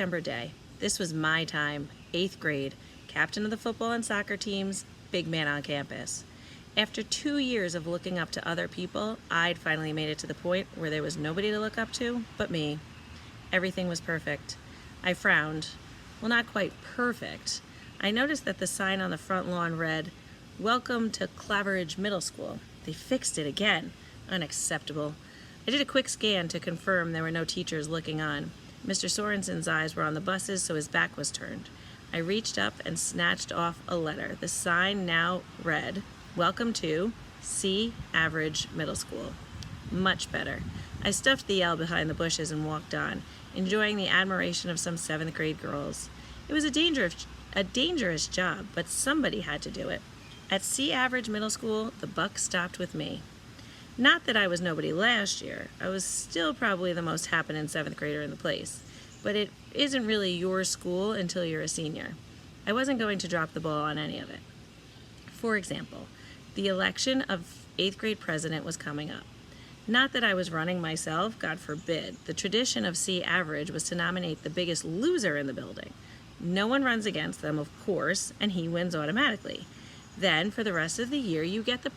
September day. This was my time, 8th grade, captain of the football and soccer teams, big man on campus. After 2 years of looking up to other people, I'd finally made it to the point where there was nobody to look up to but me. Everything was perfect. I frowned. Well, not quite perfect. I noticed that the sign on the front lawn read, "Welcome to Claveridge Middle School." They fixed it again. Unacceptable. I did a quick scan to confirm there were no teachers looking on. Mr. Sorensen's eyes were on the buses, so his back was turned. I reached up and snatched off a letter. The sign now read, "Welcome to C. Average Middle School." Much better. I stuffed the L behind the bushes and walked on, enjoying the admiration of some 7th grade girls. It was a dangerous job, but somebody had to do it. At C. Average Middle School, the buck stopped with me. Not that I was nobody last year. I was still probably the most happening 7th grader in the place. But it isn't really your school until you're a senior. I wasn't going to drop the ball on any of it. For example, the election of 8th grade president was coming up. Not that I was running myself, God forbid. The tradition of C Average was to nominate the biggest loser in the building. No one runs against them, of course, and he wins automatically. Then, for the rest of the year, you get the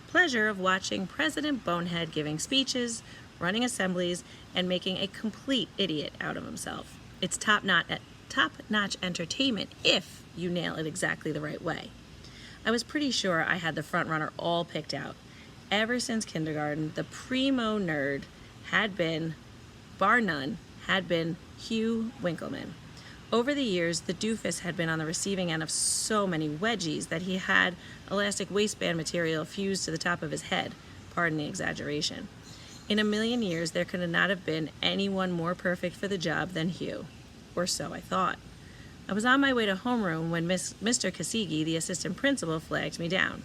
pleasure of watching President Bonehead giving speeches, running assemblies, and making a complete idiot out of himself. It's top-notch entertainment if you nail it exactly the right way. I was pretty sure I had the front runner all picked out. Ever since kindergarten, the primo nerd had been, bar none, Hugh Winkleman. Over the years, the doofus had been on the receiving end of so many wedgies that he had elastic waistband material fused to the top of his head, pardon the exaggeration. In a million years, there could not have been anyone more perfect for the job than Hugh, or so I thought. I was on my way to homeroom when Mr. Kasigi, the assistant principal, flagged me down.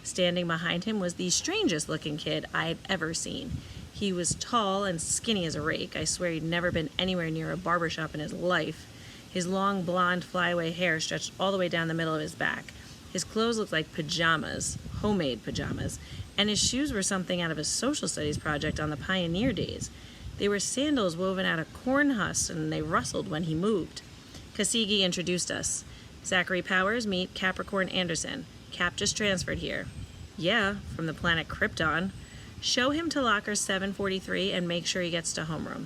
Standing behind him was the strangest looking kid I'd ever seen. He was tall and skinny as a rake. I swear he'd never been anywhere near a barbershop in his life. His long blonde flyaway hair stretched all the way down the middle of his back. His clothes looked like pajamas, homemade pajamas, and his shoes were something out of a social studies project on the pioneer days. They were sandals woven out of corn husks, and they rustled when he moved. Kasigi introduced us. "Zachary Powers, meet Capricorn Anderson. Cap just transferred here." "Yeah, from the planet Krypton." "Show him to locker 743 and make sure he gets to homeroom."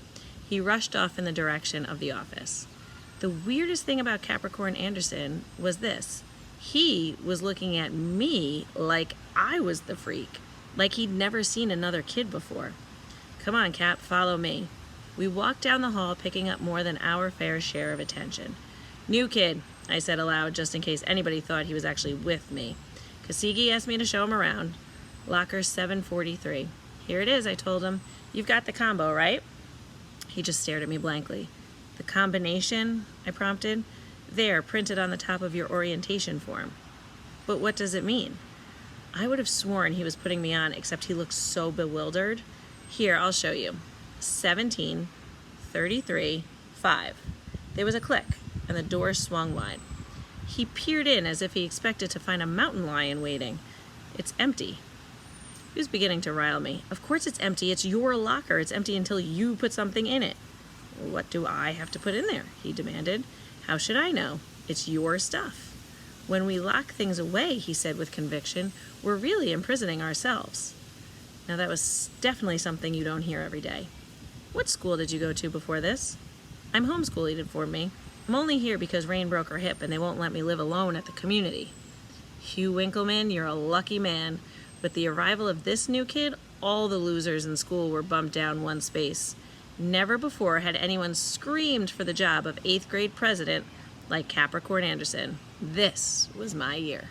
He rushed off in the direction of the office. The weirdest thing about Capricorn Anderson was this. He was looking at me like I was the freak, like he'd never seen another kid before. "Come on, Cap, follow me." We walked down the hall, picking up more than our fair share of attention. "New kid," I said aloud, just in case anybody thought he was actually with me. Kasigi asked me to show him around. "Locker 743. "Here it is," I told him. "You've got the combo, right?" He just stared at me blankly. "The combination?" I prompted. "There, printed on the top of your orientation form." "But what does it mean?" I would have sworn he was putting me on, except he looked so bewildered. "Here, I'll show you. 17, 33, 5. There was a click, and the door swung wide. He peered in as if he expected to find a mountain lion waiting. "It's empty." He was beginning to rile me. "Of course it's empty. It's your locker. It's empty until you put something in it." "What do I have to put in there?" he demanded. "How should I know? It's your stuff." "When we lock things away," he said with conviction, "we're really imprisoning ourselves." Now that was definitely something you don't hear every day. "What school did you go to before this?" "I'm homeschooled," he informed me. "I'm only here because Rain broke her hip and they won't let me live alone at the community." "Hugh Winkleman, you're a lucky man. With the arrival of this new kid, all the losers in school were bumped down one space. Never before had anyone screamed for the job of 8th grade president like Capricorn Anderson. This was my year."